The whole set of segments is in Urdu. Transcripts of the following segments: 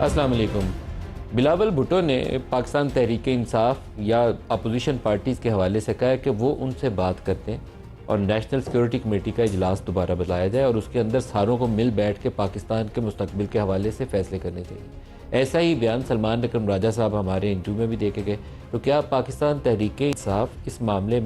السلام علیکم۔ بلاول بھٹو نے پاکستان تحریک انصاف یا اپوزیشن پارٹیز کے حوالے سے کہا ہے کہ وہ ان سے بات کرتے ہیں اور نیشنل سیکورٹی کمیٹی کا اجلاس دوبارہ بلایا جائے اور اس کے اندر ساروں کو مل بیٹھ کے پاکستان کے مستقبل کے حوالے سے فیصلے کرنے چاہیے۔ ایسا ہی بیان سلمان اکرم راجہ صاحب ہمارے انٹرویو میں بھی دے کے گئے۔ تو کیا پاکستان تحریک انصاف اس معاملے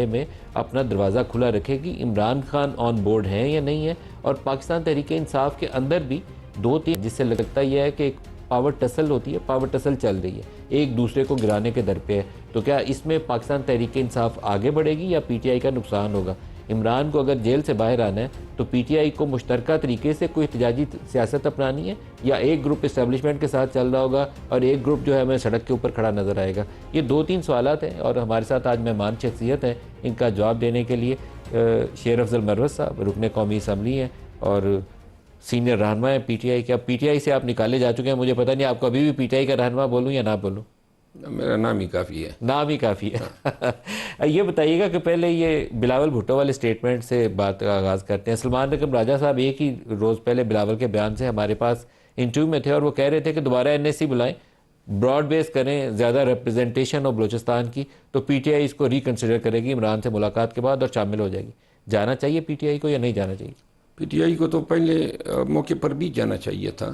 میں اپنا دروازہ کھلا رکھے گی؟ عمران خان آن بورڈ ہیں یا نہیں ہے؟ اور پاکستان تحریک انصاف کے اندر بھی دو تین جس سے لگتا یہ ہے کہ ایک پاور ٹسل ہوتی ہے، پاور ٹسل چل رہی ہے، ایک دوسرے کو گرانے کے در پہ ہے۔ تو کیا اس میں پاکستان تحریک انصاف آگے بڑھے گی یا پی ٹی آئی کا نقصان ہوگا؟ عمران کو اگر جیل سے باہر آنا ہے تو پی ٹی آئی کو مشترکہ طریقے سے کوئی احتجاجی سیاست اپنانی ہے یا ایک گروپ اسٹیبلشمنٹ کے ساتھ چل رہا ہوگا اور ایک گروپ جو ہے ہمیں سڑک کے اوپر کھڑا نظر آئے گا؟ یہ دو تین سوالات ہیں اور ہمارے ساتھ آج مہمان شخصیت ہیں۔ ان کا جواب دینے کے لیے شیر افضل مروت صاحب رکن قومی اسمبلی ہیں اور سینئر رہنما ہے پی ٹی آئی کے۔ اب پی ٹی آئی سے آپ نکالے جا چکے ہیں، مجھے پتہ نہیں آپ کو ابھی بھی پی ٹی آئی کا رہنما بولوں یا نہ بولوں؟ میرا نام ہی کافی ہے۔ نام ہی کافی ہے۔ یہ بتائیے گا کہ پہلے یہ بلاول بھٹو والے سٹیٹمنٹ سے بات کا آغاز کرتے ہیں۔ سلمان اکرم راجہ صاحب ایک ہی روز پہلے بلاول کے بیان سے ہمارے پاس انٹرویو میں تھے اور وہ کہہ رہے تھے کہ دوبارہ این ایس سی بلائیں، براڈ بیس کریں زیادہ ریپریزنٹیشن اور بلوچستان کی، تو پی ٹی آئی اس کو ریکنسیڈر کرے گی عمران سے ملاقات کے بعد اور شامل ہو جائے گی۔ جانا چاہیے پی ٹی آئی کو یا نہیں جانا چاہیے؟ پی ٹی آئی کو تو پہلے موقع پر بھی جانا چاہیے تھا،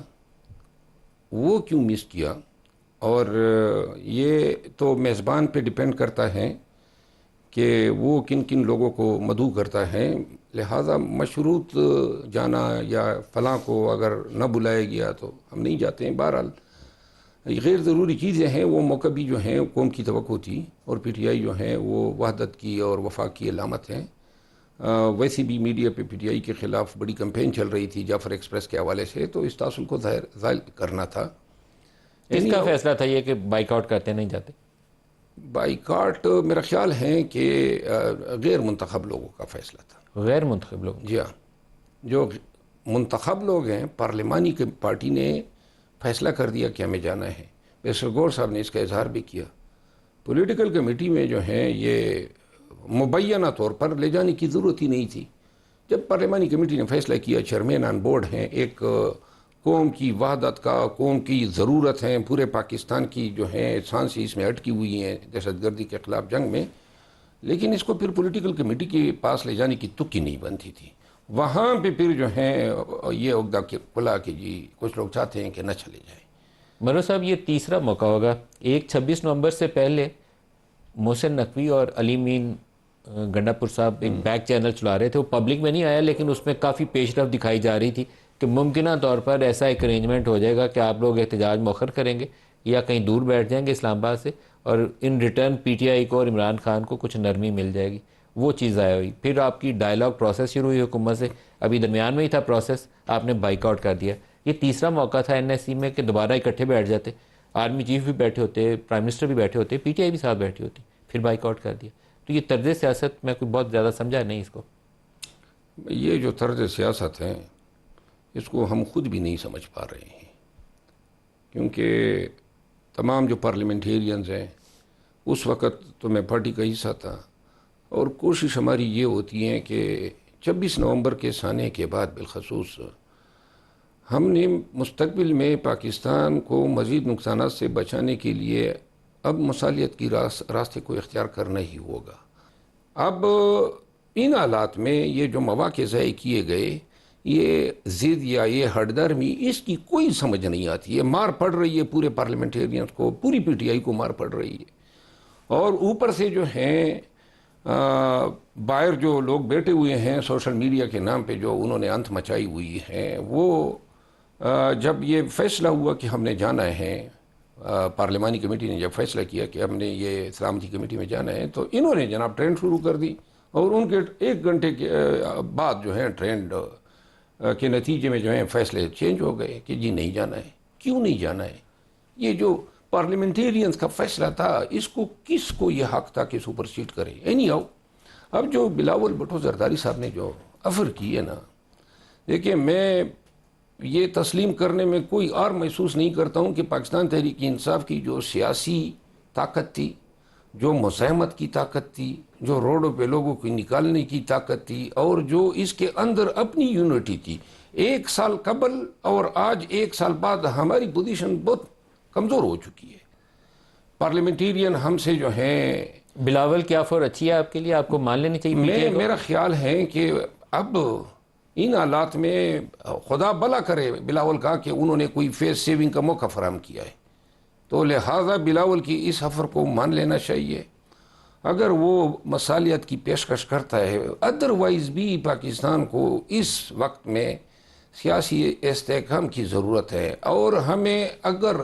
وہ کیوں مس کیا؟ اور یہ تو میزبان پہ ڈیپینڈ کرتا ہے کہ وہ کن کن لوگوں کو مدعو کرتا ہے، لہٰذا مشروط جانا یا فلاں کو اگر نہ بلایا گیا تو ہم نہیں جاتے ہیں۔ بہرحال غیر ضروری چیزیں ہیں، وہ موقع بھی جو ہیں قوم کی توقع تھی اور پی ٹی آئی جو ہے وہ وحدت کی اور وفاق کی علامت ہے۔ ویسی بھی میڈیا پہ پی ٹی آئی کے خلاف بڑی کمپین چل رہی تھی جعفر ایکسپریس کے حوالے سے، تو اس تعصب کو ظاہر کرنا تھا۔ اس کا فیصلہ تھا یہ کہ بائیک آؤٹ کرتے نہیں جاتے؟ بائیکاٹ میرا خیال ہے کہ غیر منتخب لوگوں کا فیصلہ تھا۔ غیر منتخب لوگ؟ جی ہاں، جو منتخب لوگ ہیں پارلیمانی پارٹی نے فیصلہ کر دیا کہ ہمیں جانا ہے۔ بیسر گور صاحب نے اس کا اظہار بھی کیا۔ پولیٹیکل کمیٹی میں جو ہے یہ مبینہ طور پر لے جانے کی ضرورت ہی نہیں تھی۔ جب پارلیمانی کمیٹی نے فیصلہ کیا، چیئرمین آن بورڈ ہیں، ایک قوم کی وحدت کا، قوم کی ضرورت ہے، پورے پاکستان کی جو ہے سانسی اس میں اٹکی ہوئی ہیں دہشت گردی کے خلاف جنگ میں، لیکن اس کو پھر پولیٹیکل کمیٹی کے پاس لے جانے کی تک ہی نہیں بنتی تھی۔ وہاں پہ پھر جو ہے یہ عقدہ کھلا کہ جی کچھ لوگ چاہتے ہیں کہ نہ چلے جائیں۔ مروت صاحب یہ تیسرا موقع ہوگا۔ 26 نومبر سے پہلے محسن نقوی اور علی مین گنڈا پور صاحب ایک بیک چینل چلا رہے تھے، وہ پبلک میں نہیں آیا لیکن اس میں کافی پیش رفت دکھائی جا رہی تھی کہ ممکنہ طور پر ایسا ایک ارینجمنٹ ہو جائے گا کہ آپ لوگ احتجاج مؤخر کریں گے یا کہیں دور بیٹھ جائیں گے اسلام آباد سے اور in return P T I کو اور عمران خان کو کچھ نرمی مل جائے گی۔ وہ چیز ضائع ہوئی، پھر آپ کی ڈائیلاگ پروسیس شروع ہوئی حکومت سے، ابھی درمیان میں ہی تھا پروسیس، آپ نے بائیک آؤٹ کر دیا۔ یہ تیسرا موقع تھا این ایس سی میں کہ دوبارہ اکٹھے بیٹھ جاتے، آرمی چیف بھی بیٹھے ہوتے، پرائم منسٹر بھی بیٹھے ہوتے، پی ٹی آئی بھی ساتھ بیٹھی ہوتی، پھر بائیک آؤٹ کر دیا۔ تو یہ طرز سیاست میں کوئی بہت زیادہ سمجھا نہیں اس کو۔ یہ جو طرز سیاست ہے اس کو ہم خود بھی نہیں سمجھ پا رہے ہیں، کیونکہ تمام جو پارلیمنٹیرینز ہیں اس وقت تو میں پارٹی کا حصہ تھا اور کوشش ہماری یہ ہوتی ہے کہ 26 نومبر کے سانے کے بعد بالخصوص ہم نے مستقبل میں پاکستان کو مزید نقصانات سے بچانے کے لیے اب مصالحت کی راستے کو اختیار کرنا ہی ہوگا۔ اب ان حالات میں یہ جو مواقع ضائع کیے گئے، یہ ضد یا یہ ہٹ درمی، اس کی کوئی سمجھ نہیں آتی ہے۔ مار پڑ رہی ہے پورے پارلیمنٹیرینز کو، پوری پی ٹی آئی کو مار پڑ رہی ہے، اور اوپر سے جو ہیں باہر جو لوگ بیٹھے ہوئے ہیں سوشل میڈیا کے نام پہ جو انہوں نے انت مچائی ہوئی ہے، وہ جب یہ فیصلہ ہوا کہ ہم نے جانا ہے، پارلیمانی کمیٹی نے جب فیصلہ کیا کہ ہم نے یہ سلامتی کمیٹی میں جانا ہے، تو انہوں نے جناب ٹرینڈ شروع کر دی اور ان کے 1 گھنٹے کے بعد جو ہے ٹرینڈ کے نتیجے میں جو ہے فیصلے چینج ہو گئے کہ جی نہیں جانا ہے۔ کیوں نہیں جانا ہے؟ یہ جو پارلیمنٹیرینز کا فیصلہ تھا، اس کو کس کو یہ حق تھا کہ سپرسیڈ کرے؟ اینی ہاؤ، اب جو بلاول بھٹو زرداری صاحب نے جو افر کی ہے نا، دیکھیں میں یہ تسلیم کرنے میں کوئی اور محسوس نہیں کرتا ہوں کہ پاکستان تحریک انصاف کی جو سیاسی طاقت تھی، جو مزاحمت کی طاقت تھی، جو روڈوں پہ لوگوں کو نکالنے کی طاقت تھی اور جو اس کے اندر اپنی یونٹی تھی، 1 سال قبل اور آج 1 سال بعد ہماری پوزیشن بہت کمزور ہو چکی ہے۔ پارلیمنٹیرین ہم سے جو ہیں، بلاول کی آفر اچھی ہے آپ کے لیے، آپ کو مان لینی چاہیے؟ میرا خیال ہے کہ اب ان حالات میں خدا بھلا کرے بلاول کا کہ انہوں نے کوئی فیس سیونگ کا موقع فراہم کیا ہے، تو لہذا بلاول کی اس آفر کو مان لینا چاہیے۔ اگر وہ مصالحت کی پیشکش کرتا ہے، ادروائز بھی پاکستان کو اس وقت میں سیاسی استحکام کی ضرورت ہے، اور ہمیں اگر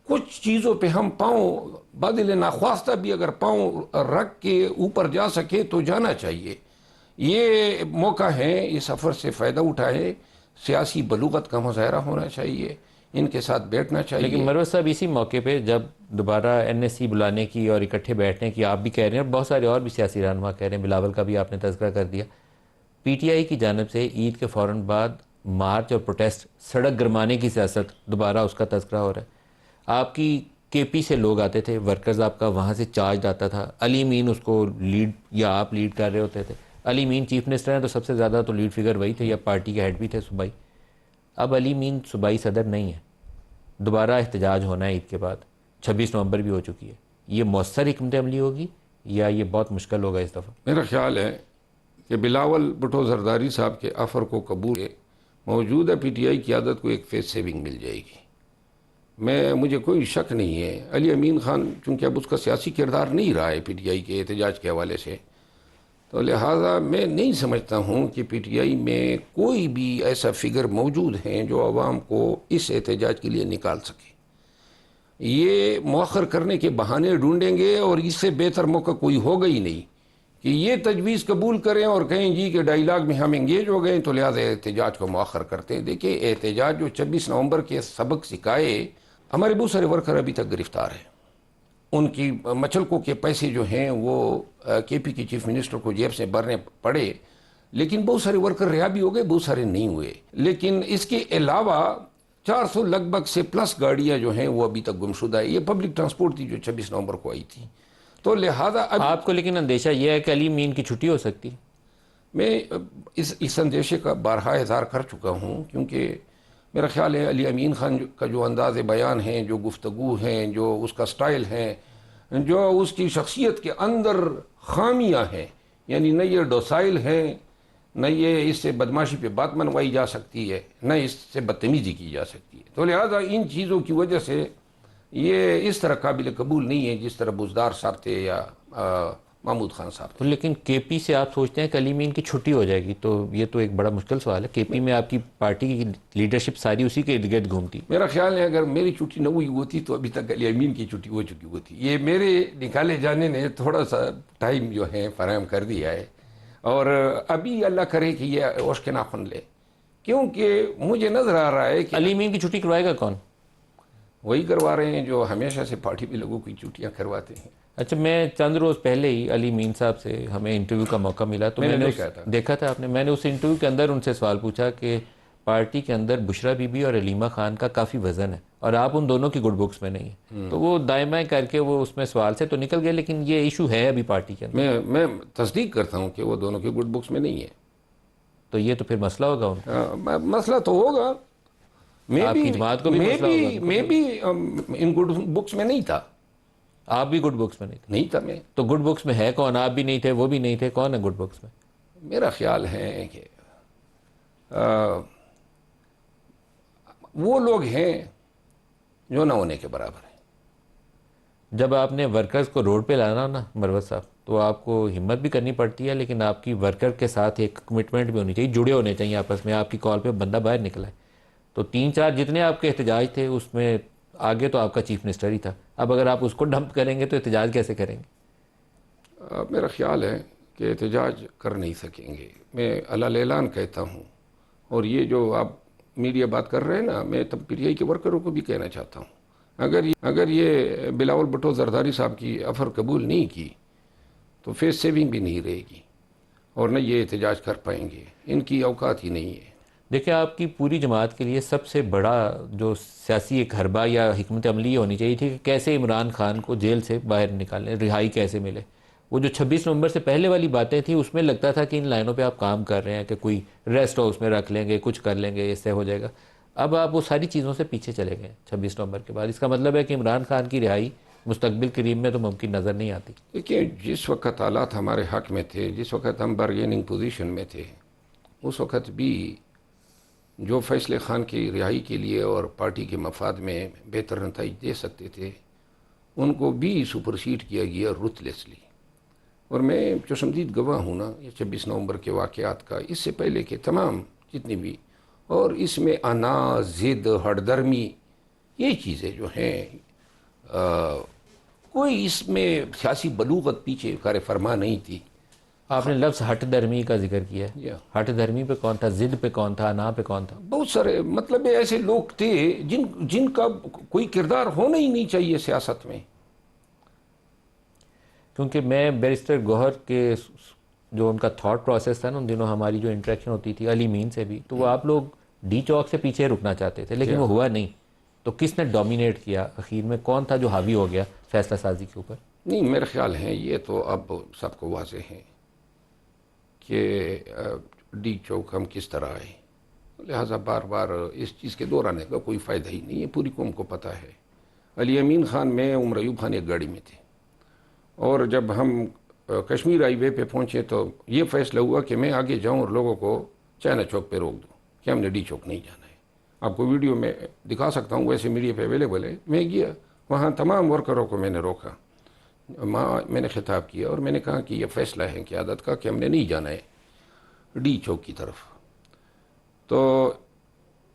کچھ چیزوں پہ ہم پاؤں بدل ناخواستہ بھی اگر پاؤں رکھ کے اوپر جا سکے تو جانا چاہیے۔ یہ موقع ہے، اس سفر سے فائدہ اٹھائے، سیاسی بلوغت کا مظاہرہ ہونا چاہیے، ان کے ساتھ بیٹھنا چاہیے۔ لیکن مروت صاحب اسی موقع پہ جب دوبارہ این ایس سی بلانے کی اور اکٹھے بیٹھنے کی آپ بھی کہہ رہے ہیں اور بہت سارے اور بھی سیاسی رہنما کہہ رہے ہیں، بلاول کا بھی آپ نے تذکرہ کر دیا، پی ٹی آئی کی جانب سے عید کے فوراً بعد مارچ اور پروٹیسٹ، سڑک گرمانے کی سیاست، دوبارہ اس کا تذکرہ ہو رہا ہے۔ آپ کی کے پی سے لوگ آتے تھے، ورکرز آپ کا وہاں سے چارج آتا تھا، علی مین اس کو لیڈ یا آپ لیڈ کر رہے ہوتے تھے۔ علی مین چیف منسٹر ہیں تو سب سے زیادہ تو لیڈ فگر وہی تھے، یا پارٹی کے ہیڈ بھی تھے صوبائی۔ اب علی مین صوبائی صدر نہیں ہے، دوبارہ احتجاج ہونا ہے عید کے بعد، 26 نومبر بھی ہو چکی ہے۔ یہ مؤثر حکمت عملی ہوگی یا یہ بہت مشکل ہوگا اس دفعہ؟ میرا خیال ہے کہ بلاول بھٹو زرداری صاحب کے آفر کو قبول ہے، موجودہ پی ٹی آئی قیادت کو ایک فیس سیونگ مل جائے گی۔ مجھے کوئی شک نہیں ہے، علی امین خان چونکہ اب اس کا سیاسی کردار نہیں رہا ہے پی ٹی آئی کے احتجاج کے حوالے سے، تو لہٰذا میں نہیں سمجھتا ہوں کہ پی ٹی آئی میں کوئی بھی ایسا فگر موجود ہیں جو عوام کو اس احتجاج کے لیے نکال سکے۔ یہ مؤخر کرنے کے بہانے ڈھونڈیں گے، اور اس سے بہتر موقع کوئی ہوگا ہی نہیں کہ یہ تجویز قبول کریں اور کہیں جی کہ ڈائیلاگ میں ہم انگیج ہو گئے تو لہٰذا احتجاج کو مؤخر کرتے ہیں۔ دیکھیں، احتجاج جو 26 نومبر کے سبق سکھائے، ہمارے بہت سارے ورکر ابھی تک گرفتار ہیں، ان کی مچلکوں کے پیسے جو ہیں وہ کے پی کے چیف منسٹر کو جیب سے بھرنے پڑے، لیکن بہت سارے ورکر رہا بھی ہو گئے، بہت سارے نہیں ہوئے۔ لیکن اس کے علاوہ 400 لگ بھگ سے پلس گاڑیاں جو ہیں وہ ابھی تک گمشدہ ہے۔ یہ پبلک ٹرانسپورٹ تھی جو 26 نومبر کو آئی تھی، تو لہٰذا آپ کو لیکن اندیشہ یہ ہے کہ علی مین کی چھٹی ہو سکتی ہے؟ میں اس اندیشے کا بارہا اظہار کر چکا ہوں، کیونکہ میرا خیال ہے علی امین خان کا جو انداز بیان ہے، جو گفتگو ہیں، جو اس کا سٹائل ہے، جو اس کی شخصیت کے اندر خامیاں ہیں، یعنی نہ یہ ڈوسائل ہیں، نہ یہ اس سے بدماشی پہ بات منوائی جا سکتی ہے، نہ اس سے بدتمیزی کی جا سکتی ہے، تو لہذا ان چیزوں کی وجہ سے یہ اس طرح قابل قبول نہیں ہے جس طرح بزدار صاحب تھے یا محمود خان صاحب تھے۔ لیکن کے پی سے آپ سوچتے ہیں کہ علی مین کی چھٹی ہو جائے گی، تو یہ تو ایک بڑا مشکل سوال ہے۔ کے پی میں آپ کی پارٹی کی لیڈرشپ ساری اسی کے ارد گرد گھومتی۔ میرا خیال ہے اگر میری چھٹی نہ ہوئی ہوتی تو ابھی تک علی امین کی چھٹی ہو چکی ہوتی۔ یہ میرے نکالے جانے نے تھوڑا سا ٹائم جو ہے فراہم کر دیا ہے، اور ابھی اللہ کرے کہ یہ اوش کے ناخن لے، کیونکہ مجھے نظر آ رہا ہے کہ علی مین کی چھٹی کروائے گا کون؟ وہی کروا رہے ہیں جو ہمیشہ سے پارٹی میں لوگوں کی چھٹیاں کرواتے ہیں۔ اچھا، میں چند روز پہلے ہی علی مین صاحب سے ہمیں انٹرویو کا موقع ملا، تو میں نے دیکھا تھا آپ نے، میں نے اس انٹرویو کے اندر ان سے سوال پوچھا کہ پارٹی کے اندر بشرا بی بی اور علیمہ خان کا کافی وزن ہے اور آپ ان دونوں کی گڈ بکس میں نہیں ہیں، تو وہ دائیں بائیں کر کے وہ اس میں سوال سے تو نکل گئے، لیکن یہ ایشو ہے ابھی پارٹی کے اندر۔ میں تصدیق کرتا ہوں کہ وہ دونوں کی گڈ بکس میں نہیں ہے، تو یہ تو پھر مسئلہ ہوگا ان کا۔ مسئلہ تو ہوگا، آپ کی جماعت کو بھی مسئلہ ہوگا۔ میں بھی ان گڈ بکس میں نہیں تھا۔ آپ بھی گڈ بکس میں نہیں تھے؟ نہیں تھا میں۔ تو گڈ بکس میں ہے کون؟ آپ بھی نہیں تھے، وہ بھی نہیں تھے، کون ہے گڈ بکس میں؟ میرا خیال ہے کہ وہ لوگ ہیں جو نہ ہونے کے برابر ہیں۔ جب آپ نے ورکرز کو روڈ پہ لانا نا مروت صاحب، تو آپ کو ہمت بھی کرنی پڑتی ہے، لیکن آپ کی ورکر کے ساتھ ایک کمٹمنٹ بھی ہونی چاہیے، جڑے ہونے چاہیے آپس میں۔ آپ کی کال پہ بندہ باہر نکلا ہے، تو 3-4 جتنے آپ کے احتجاج تھے اس میں آگے تو آپ کا چیف منسٹر ہی تھا، اب اگر آپ اس کو ڈمپ کریں گے تو احتجاج کیسے کریں گے؟ میرا خیال ہے کہ احتجاج کر نہیں سکیں گے، میں علل اعلان کہتا ہوں، اور یہ جو آپ میڈیا بات کر رہے ہیں نا، میں تب پی ٹی آئی کے ورکروں کو بھی کہنا چاہتا ہوں، اگر یہ بلاول بھٹو زرداری صاحب کی آفر قبول نہیں کی تو فیس سیونگ بھی نہیں رہے گی، اور نہ یہ احتجاج کر پائیں گے، ان کی اوقات ہی نہیں ہے۔ دیکھیں، آپ کی پوری جماعت کے لیے سب سے بڑا جو سیاسی ایک حربہ یا حکمت عملی یہ ہونی چاہیے تھی کہ کیسے عمران خان کو جیل سے باہر نکالیں، رہائی کیسے ملے، وہ جو 26 نومبر سے پہلے والی باتیں تھیں اس میں لگتا تھا کہ ان لائنوں پہ آپ کام کر رہے ہیں کہ کوئی ریسٹ ہاؤس میں رکھ لیں گے، کچھ کر لیں گے، اس سے ہو جائے گا. اب آپ وہ ساری چیزوں سے پیچھے چلے گئے 26 نومبر کے بعد. اس کا مطلب ہے کہ عمران خان کی رہائی مستقبل قریب میں تو ممکن نظر نہیں آتی. دیکھیے، جس وقت حالات ہمارے حق میں تھے، جس وقت ہم بارگیننگ پوزیشن میں تھے، اس وقت بھی جو فیصلے خان کی رہائی کے لیے اور پارٹی کے مفاد میں بہتر نتائج دے سکتے تھے ان کو بھی سپرسیڈ کیا گیا رuthlessly. اور میں چشمدید گواہ ہوں نا یہ 26 نومبر کے واقعات کا، اس سے پہلے کے تمام جتنی بھی، اور اس میں انا، ضد، ہٹ درمی، یہ چیزیں جو ہیں کوئی اس میں سیاسی بلوغت پیچھے کار فرما نہیں تھی. آپ نے لفظ ہٹ درمی کا ذکر کیا ہے. یا ہٹ درمی پہ کون تھا؟ ضد پہ کون تھا؟ انا پہ کون تھا؟ بہت سارے مطلب ایسے لوگ تھے جن کا کوئی کردار ہونا ہی نہیں چاہیے سیاست میں. کیونکہ میں بیرسٹر گوہر کے جو ان کا تھاٹ پروسیس تھا نا، ان دنوں ہماری جو انٹریکشن ہوتی تھی علی مین سے بھی، تو وہ آپ لوگ ڈی چوک سے پیچھے رکنا چاہتے تھے لیکن وہ ہوا نہیں. تو کس نے ڈومینیٹ کیا آخر میں؟ کون تھا جو حاوی ہو گیا فیصلہ سازی کے اوپر؟ نہیں، میرا خیال ہے یہ تو اب سب کو واضح ہے کہ ڈی چوک ہم کس طرح آئے، لہٰذا بار بار اس چیز کے دہرانے کا کوئی فائدہ ہی نہیں ہے. پوری قوم کو پتہ ہے. علی امین خان میں عمر ایوب خان ایک گاڑی میں تھے، اور جب ہم کشمیر ہائی وے پہ پہنچے تو یہ فیصلہ ہوا کہ میں آگے جاؤں اور لوگوں کو چائنا چوک پہ روک دوں کہ ہم نے ڈی چوک نہیں جانا ہے. آپ کو ویڈیو میں دکھا سکتا ہوں، ویسے میڈیا پہ اویلیبل ہے. میں گیا وہاں، تمام ورکروں کو میں نے روکا، میں نے خطاب کیا اور میں نے کہا کہ یہ فیصلہ ہے قیادت کا کہ ہم نے نہیں جانا ہے ڈی چوک کی طرف. تو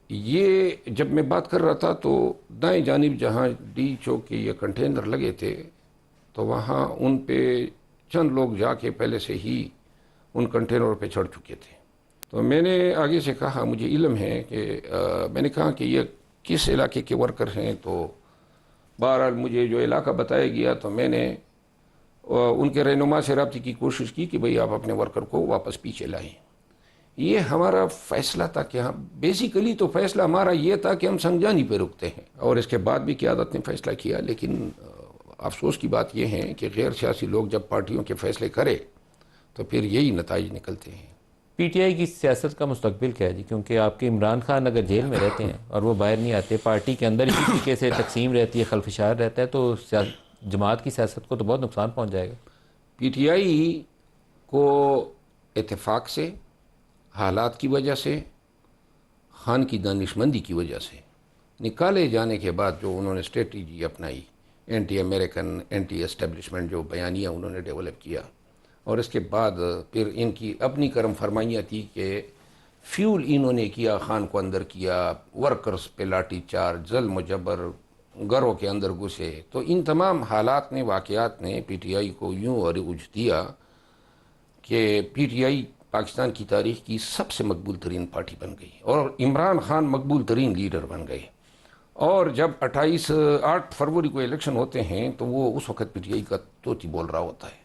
یہ جب میں بات کر رہا تھا تو دائیں جانب جہاں ڈی چوک کے یہ کنٹینر لگے تھے تو وہاں ان پہ چند لوگ جا کے پہلے سے ہی ان کنٹینروں پہ چڑھ چکے تھے. تو میں نے آگے سے کہا مجھے علم ہے کہ میں نے کہا کہ یہ کس علاقے کے ورکر ہیں. تو بہرحال مجھے جو علاقہ بتایا گیا تو میں نے ان کے رہنما سے رابطے کی کوشش کی کہ بھئی آپ اپنے ورکر کو واپس پیچھے لائیں. یہ ہمارا فیصلہ تھا کہ ہم بیسیکلی تو فیصلہ ہمارا یہ تھا کہ ہم سنجانی پہ رکتے ہیں، اور اس کے بعد بھی قیادت نے فیصلہ کیا. لیکن افسوس کی بات یہ ہے کہ غیر سیاسی لوگ جب پارٹیوں کے فیصلے کرے تو پھر یہی نتائج نکلتے ہیں. پی ٹی آئی کی سیاست کا مستقبل کیا ہے جی؟ کیونکہ آپ کے عمران خان اگر جیل میں رہتے ہیں اور وہ باہر نہیں آتے، پارٹی کے اندر اسی طریقے سے تقسیم رہتی ہے، خلفشار رہتا ہے، تو جماعت کی سیاست کو تو بہت نقصان پہنچ جائے گا. پی ٹی آئی کو اتفاق سے، حالات کی وجہ سے، خان کی دانشمندی کی وجہ سے نکالے جانے کے بعد جو انہوں نے اسٹریٹجی اپنائی، اینٹی امریکن، اینٹی اسٹیبلشمنٹ جو بیانیہ انہوں نے ڈیولپ کیا، اور اس کے بعد پھر ان کی اپنی کرم فرمائیاں تھی کہ فیول انہوں نے کیا، خان کو اندر کیا، ورکرز پہ لاٹھی چارج، ظلم و جبر، گھروں کے اندر گھسے. تو ان تمام حالات نے، واقعات نے پی ٹی آئی کو یوں عروج دیا کہ پی ٹی آئی پاکستان کی تاریخ کی سب سے مقبول ترین پارٹی بن گئی اور عمران خان مقبول ترین لیڈر بن گئے. اور جب 8 فروری کو الیکشن ہوتے ہیں تو وہ اس وقت پی ٹی آئی کا طوطی بول رہا ہوتا ہے.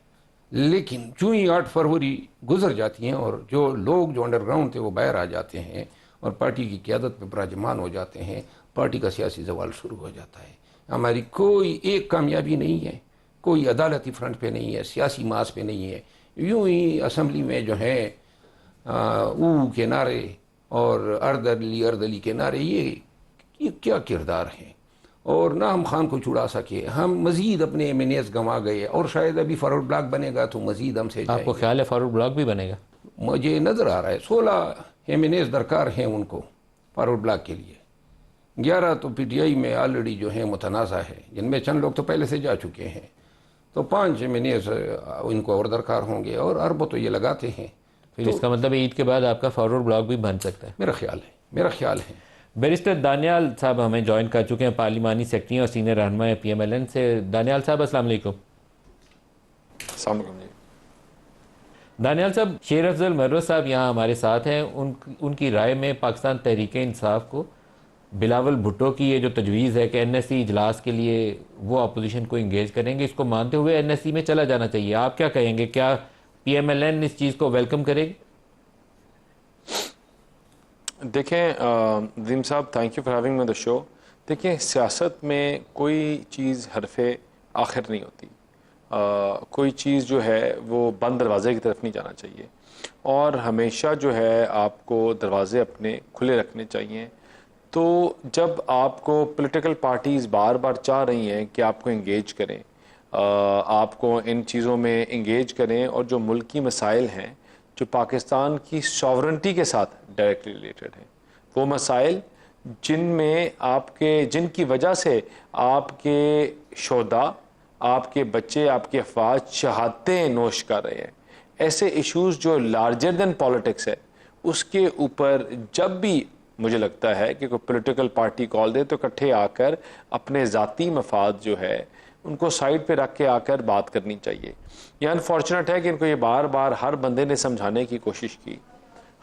لیکن چوں ہی 8 فروری گزر جاتی ہیں اور جو لوگ جو انڈر گراؤنڈ تھے وہ باہر آ جاتے ہیں اور پارٹی کی قیادت پہ براجمان ہو جاتے ہیں، پارٹی کا سیاسی زوال شروع ہو جاتا ہے. ہماری کوئی ایک کامیابی نہیں ہے، کوئی عدالتی فرنٹ پہ نہیں ہے، سیاسی ماس پہ نہیں ہے. یوں ہی اسمبلی میں جو ہے او کے نعرے اور اردلی کے نعرے، یہ کیا کردار ہیں. اور نہ ہم خان کو چھڑا سکے، ہم مزید اپنے ایم این ایز گنوا گئے، اور شاید ابھی فارورڈ بلاک بنے گا تو مزید ہم سے جائیں. آپ کو خیال ہے فارورڈ بلاک بھی بنے گا؟ مجھے نظر آ رہا ہے 16 ایم این ایز درکار ہیں ان کو فارورڈ بلاک کے لیے. 11 تو پی ٹی آئی میں آلریڈی جو ہیں متنازع ہے، جن میں چند لوگ تو پہلے سے جا چکے ہیں. تو 5 ایم این ایز ان کو اور درکار ہوں گے، اور اربوں تو یہ لگاتے ہیں. پھر اس کا مطلب عید کے بعد آپ کا فارورڈ بلاک بھی بن سکتا ہے. میرا خیال ہے. بیرسٹر دانیال صاحب ہمیں جوائن کر چکے ہیں، پارلیمانی سیکرٹری اور سینئر رہنما پی ایم ایل این سے. دانیال صاحب السلام علیکم. السلام علیکم جی. دانیال صاحب، شیر افضل مروز صاحب یہاں ہمارے ساتھ ہیں. ان کی رائے میں پاکستان تحریک انصاف کو بلاول بھٹو کی یہ جو تجویز ہے کہ این ایس سی اجلاس کے لیے وہ اپوزیشن کو انگیج کریں گے، اس کو مانتے ہوئے این ایس سی میں چلا جانا چاہیے. آپ کیا کہیں گے؟ کیا پی ایم ایل این اس چیز کو ویلکم کرے گی؟ دیکھیں ندیم صاحب، thank you for having me the show. دیکھیں، سیاست میں کوئی چیز حرف آخر نہیں ہوتی. کوئی چیز جو ہے وہ بند دروازے کی طرف نہیں جانا چاہیے، اور ہمیشہ جو ہے آپ کو دروازے اپنے کھلے رکھنے چاہیے. تو جب آپ کو پولیٹیکل پارٹیز بار بار چاہ رہی ہیں کہ آپ کو انگیج کریں، آپ کو ان چیزوں میں انگیج کریں، اور جو ملکی مسائل ہیں جو پاکستان کی ساورنٹی کے ساتھ ڈائریکٹلی ریلیٹڈ ہیں، وہ مسائل جن کی وجہ سے آپ کے شہداء، آپ کے بچے، آپ کے افواج شہادتیں نوش کر رہے ہیں، ایسے ایشوز جو لارجر دین پالیٹکس ہے، اس کے اوپر جب بھی مجھے لگتا ہے کہ کوئی پولیٹیکل پارٹی کال دے تو اکٹھے آ کر اپنے ذاتی مفاد جو ہے ان کو سائڈ پہ رکھ کے آ کر بات کرنی چاہیے. یہ انفارچونیٹ ہے کہ ان کو یہ بار بار ہر بندے نے سمجھانے کی کوشش کی،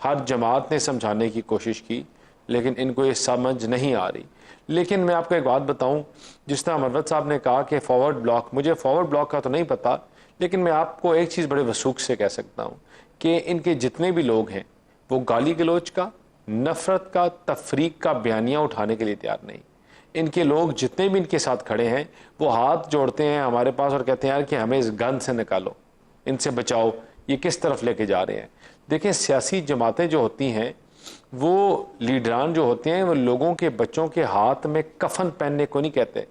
ہر جماعت نے سمجھانے کی کوشش کی، لیکن ان کو یہ سمجھ نہیں آ رہی. لیکن میں آپ کو ایک بات بتاؤں، جس طرح مروت صاحب نے کہا کہ فارورڈ بلاک، مجھے فارورڈ بلاک کا تو نہیں پتا، لیکن میں آپ کو ایک چیز بڑے وثوق سے کہہ سکتا ہوں کہ ان کے جتنے بھی لوگ ہیں وہ گالی گلوچ کا، نفرت کا، تفریق کا بیانیہ اٹھانے کے لیے تیار نہیں. ان کے لوگ جتنے بھی ان کے ساتھ کھڑے ہیں وہ ہاتھ جوڑتے ہیں ہمارے پاس اور کہتے ہیں یار کہ ہمیں اس گند سے نکالو، ان سے بچاؤ، یہ کس طرف لے کے جا رہے ہیں. دیکھیں سیاسی جماعتیں جو ہوتی ہیں، وہ لیڈران جو ہوتے ہیں، وہ لوگوں کے بچوں کے ہاتھ میں کفن پہننے کو نہیں کہتے،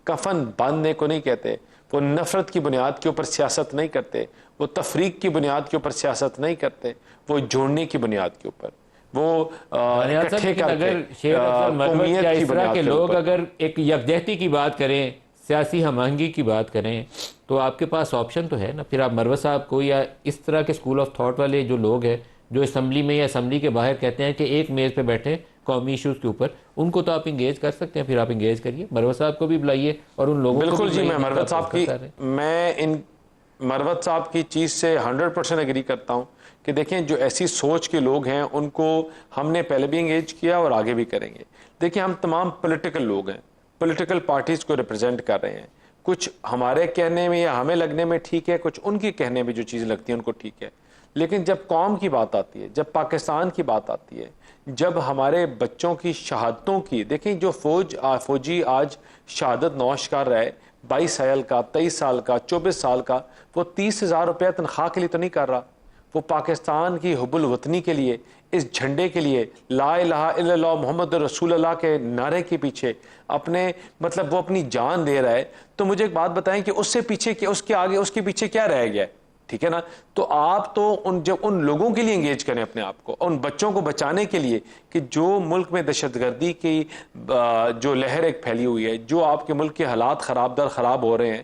کفن باندھنے کو نہیں کہتے. وہ نفرت کی بنیاد کے اوپر سیاست نہیں کرتے، وہ تفریق کی بنیاد کے اوپر سیاست نہیں کرتے، وہ جوڑنے کی بنیاد کے اوپر، وہ اکٹھے کر اگر کے شیر افضل مروت یا قومیت کی اس طرح بنیاد کے کے لوگ اوپر. اگر ایک یکجہتی کی بات کریں، سیاسی ہم آہنگی کی بات کریں، تو آپ کے پاس آپشن تو ہے نا. پھر آپ مروت صاحب کو یا اس طرح کے اسکول آف تھاٹ والے جو لوگ ہیں جو اسمبلی میں یا اسمبلی کے باہر کہتے ہیں کہ ایک میز پہ بیٹھے قومی ایشوز کے اوپر، ان کو تو آپ انگیج کر سکتے ہیں. پھر آپ انگیج کریے، مروت صاحب کو بھی بلائیے اور ان لوگوں کو بالکل بھی جی. بلائیے. میں مروت صاحب کی چیز سے 100% ایگری کرتا ہوں کہ دیکھیں جو ایسی سوچ کے لوگ ہیں ان کو ہم نے پہلے بھی انگیج کیا اور آگے بھی کریں گے. دیکھیں ہم تمام پولیٹیکل لوگ ہیں، پولیٹیکل پارٹیز کو ریپرزینٹ کر رہے ہیں. کچھ ہمارے کہنے میں یا ہمیں لگنے میں ٹھیک ہے، کچھ ان کی کہنے میں جو چیز لگتی ہے ان کو ٹھیک ہے. لیکن جب قوم کی بات آتی ہے، جب پاکستان کی بات آتی ہے، جب ہمارے بچوں کی شہادتوں کی، دیکھیں جو فوجی آج شہادت نوش کر رہا ہے، 22 سال کا، 23 سال کا، 24 سال کا، وہ 30,000 روپے تنخواہ کے لیے تو نہیں کر رہا. وہ پاکستان کی حب الوطنی کے لیے، اس جھنڈے کے لیے، لا الہ الا اللہ محمد رسول اللہ کے نعرے کے پیچھے اپنے وہ اپنی جان دے رہا ہے. تو مجھے ایک بات بتائیں کہ اس سے پیچھے، اس کے آگے، اس کے پیچھے کیا رہ گیا ہے؟ ٹھیک ہے نا. تو آپ تو ان لوگوں کے لیے انگیج کریں اپنے آپ کو، ان بچوں کو بچانے کے لیے کہ جو ملک میں دہشت گردی کی جو لہر ایک پھیلی ہوئی ہے، جو آپ کے ملک کے حالات خراب در خراب ہو رہے ہیں،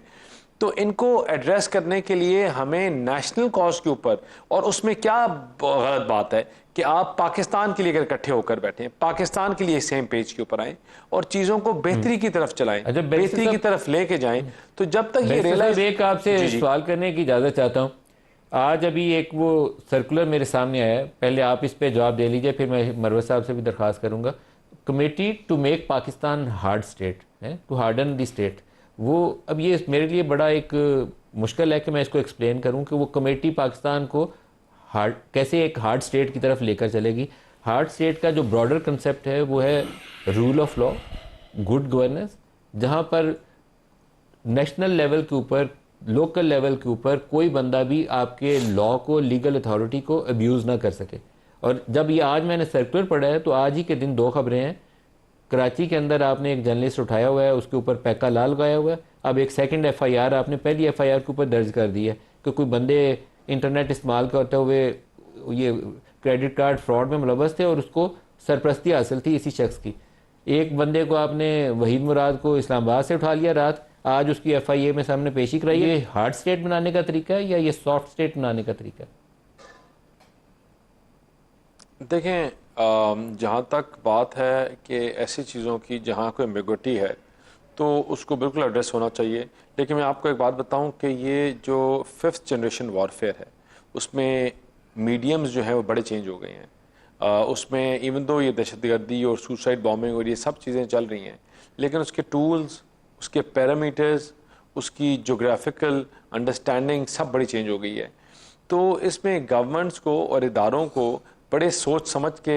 تو ان کو ایڈریس کرنے کے لیے ہمیں نیشنل کاز کے اوپر، اور اس میں کیا غلط بات ہے کہ آپ پاکستان کے لیے اگر اکٹھے ہو کر بیٹھیں، پاکستان کے لیے سیم پیج کے اوپر آئیں اور چیزوں کو بہتری کی طرف چلائیں، بہتری کی طرف لے کے جائیں. تو جب تک یہ ریلائز، ایک آپ سے سوال کرنے کی اجازت چاہتا ہوں. آج ابھی ایک وہ سرکولر میرے سامنے آیا ہے، پہلے آپ اس پہ جواب دے لیجئے، پھر میں مروت صاحب سے بھی درخواست کروں گا. Committee to make Pakistan hard state, to harden the state. وہ اب یہ میرے لیے بڑا ایک مشکل ہے کہ میں اس کو ایکسپلین کروں کہ وہ کمیٹی پاکستان کو کیسے ایک ہارڈ اسٹیٹ کی طرف لے کر چلے گی. ہارڈ اسٹیٹ کا جو براڈر کنسیپٹ ہے وہ ہے rule of law, good governance, جہاں پر نیشنل لیول کے اوپر، لوکل لیول کے اوپر کوئی بندہ بھی آپ کے لا کو، لیگل اتھارٹی کو ابیوز نہ کر سکے. اور جب یہ آج میں نے سرکولر پڑھا ہے تو آج ہی کے دن 2 خبریں ہیں. کراچی کے اندر آپ نے ایک جرنلسٹ اٹھایا ہوا ہے، اس کے اوپر پیکا لال لگایا ہوا ہے. اب ایک سیکنڈ ایف آئی آر آپ نے پہلی ایف آئی آر کے اوپر درج کر دی ہے کہ کوئی بندے انٹرنیٹ استعمال کرتے ہوئے یہ کریڈٹ کارڈ فراڈ میں ملوث تھے اور اس کو سرپرستی حاصل تھی اسی شخص کی. ایک بندے کو آپ نے وحید مراد کو اسلام آباد سے اٹھا لیا رات، آج اس کی ایف آئی اے میں سامنے پیشی کرائی ہے. یہ ہارڈ اسٹیٹ بنانے کا طریقہ ہے یا یہ سافٹ اسٹیٹ بنانے کا طریقہ ہے؟ دیکھیں جہاں تک بات ہے کہ ایسی چیزوں کی جہاں کوئی ایمبیگوٹی ہے تو اس کو بالکل ایڈریس ہونا چاہیے. لیکن میں آپ کو ایک بات بتاؤں کہ یہ جو 5th جنریشن وارفیئر ہے اس میں میڈیمز جو ہیں وہ بڑے چینج ہو گئے ہیں. اس میں ایون دو یہ دہشت گردی اور سوسائڈ بامبنگ اور یہ سب چیزیں چل رہی ہیں، لیکن اس کے ٹولز، اس کے پیرامیٹرز، اس کی جغرافیکل انڈرسٹینڈنگ سب بڑی چینج ہو گئی ہے. تو اس میں گورنمنٹس کو اور اداروں کو بڑے سوچ سمجھ کے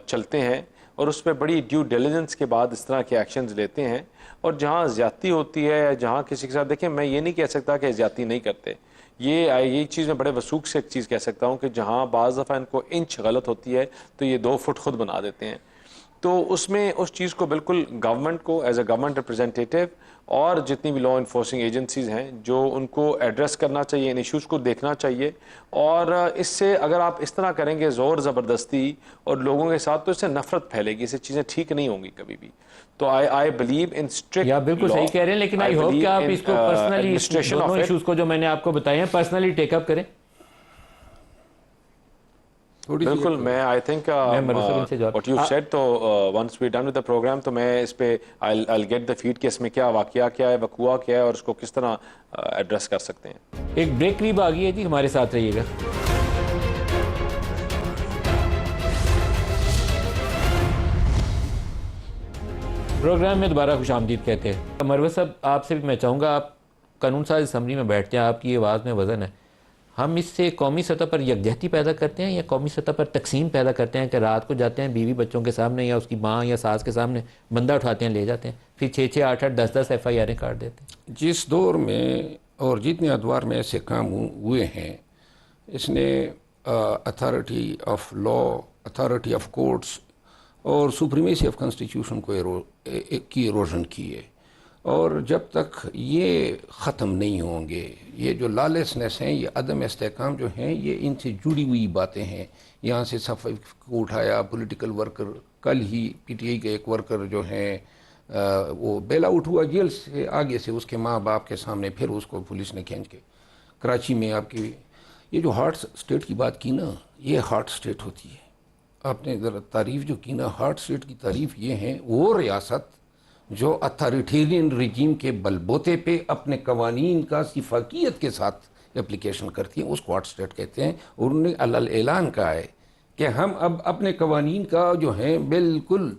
چلتے ہیں اور اس پہ بڑی ڈیو ڈیلیجنس کے بعد اس طرح کے ایکشنز لیتے ہیں. اور جہاں زیادتی ہوتی ہے یا جہاں کسی کے ساتھ, دیکھیں میں یہ نہیں کہہ سکتا کہ زیادتی نہیں کرتے, یہ چیز میں بڑے وثوق سے ایک چیز کہہ سکتا ہوں کہ جہاں بعض دفعہ ان کو انچ غلط ہوتی ہے تو یہ 2 فٹ خود بنا دیتے ہیں. تو اس میں اس چیز کو بالکل گورنمنٹ کو ایز اے گورنمنٹ ریپرزینٹیٹیو اور جتنی بھی لا انفورسنگ ایجنسیز ہیں جو ان کو ایڈریس کرنا چاہیے, ان ایشوز کو دیکھنا چاہیے. اور اس سے اگر آپ اس طرح کریں گے زور زبردستی اور لوگوں کے ساتھ, تو اس سے نفرت پھیلے گی, اس سے چیزیں ٹھیک نہیں ہوں گی کبھی بھی. تو آئی بلیو ان اسٹرکٹ, یا بالکل صحیح کہہ رہے ہیں, لیکن آئی ہوپ کہ آپ اس کو پرسنلی دونوں ایشوز کو جو میں نے آپ کو بتائے ہیں پرسنلی ٹیک اپ کریں. بالکل, میں I think what you said, تو once we done with the program تو میں اس پہ I'll get the feed کہ اس میں کیا واقعہ کیا ہے, وقوع کیا ہے, اور اس کو کس طرح ایڈریس کر سکتے ہیں. ایک بریک قریب آ گئی ہے جی, ہمارے ساتھ رہیے گا. پروگرام میں دوبارہ خوش آمدید کہتے ہیں. مروت صاحب, آپ سے بھی میں چاہوں گا, آپ قانون ساز اسمبلی میں بیٹھتے ہیں, آپ کی آواز میں وزن ہے. ہم اس سے قومی سطح پر یکجہتی پیدا کرتے ہیں یا قومی سطح پر تقسیم پیدا کرتے ہیں کہ رات کو جاتے ہیں بیوی بچوں کے سامنے یا اس کی ماں یا ساس کے سامنے بندہ اٹھاتے ہیں, لے جاتے ہیں, پھر 6-6, 8-8, 10-10 FIR کاٹ دیتے ہیں. جس دور میں اور جتنے ادوار میں ایسے کام ہوئے ہیں, اس نے authority of law, authority of courts اور سپریمیسی آف کانسٹیٹیوشن کی ایروژن کی ہے. اور جب تک یہ ختم نہیں ہوں گے, یہ جو لالیسنس ہیں, یہ عدم استحکام جو ہیں, یہ ان سے جڑی ہوئی باتیں ہیں. یہاں سے صفائی کو اٹھایا, پولیٹیکل ورکر, کل ہی PTI کے ایک ورکر جو ہیں وہ بیل آؤٹ ہوا جیل سے, آگے سے اس کے ماں باپ کے سامنے, پھر اس کو پولیس نے کھینچ کے کراچی میں. آپ کی یہ جو ہارٹ اسٹیٹ کی بات کی نا, یہ ہارٹ اسٹیٹ ہوتی ہے. آپ نے ذرا تعریف جو کی نا, ہارٹ اسٹیٹ کی تعریف یہ ہے, وہ ریاست جو اتھارٹیرین رجیم کے بلبوتے پہ اپنے قوانین کا شفافیت کے ساتھ اپلیکیشن کرتی ہیں, اس کو ہارٹ اسٹیٹ کہتے ہیں. اور انہوں نے اعلان کہا ہے کہ ہم اب اپنے قوانین کا جو ہیں بالکل,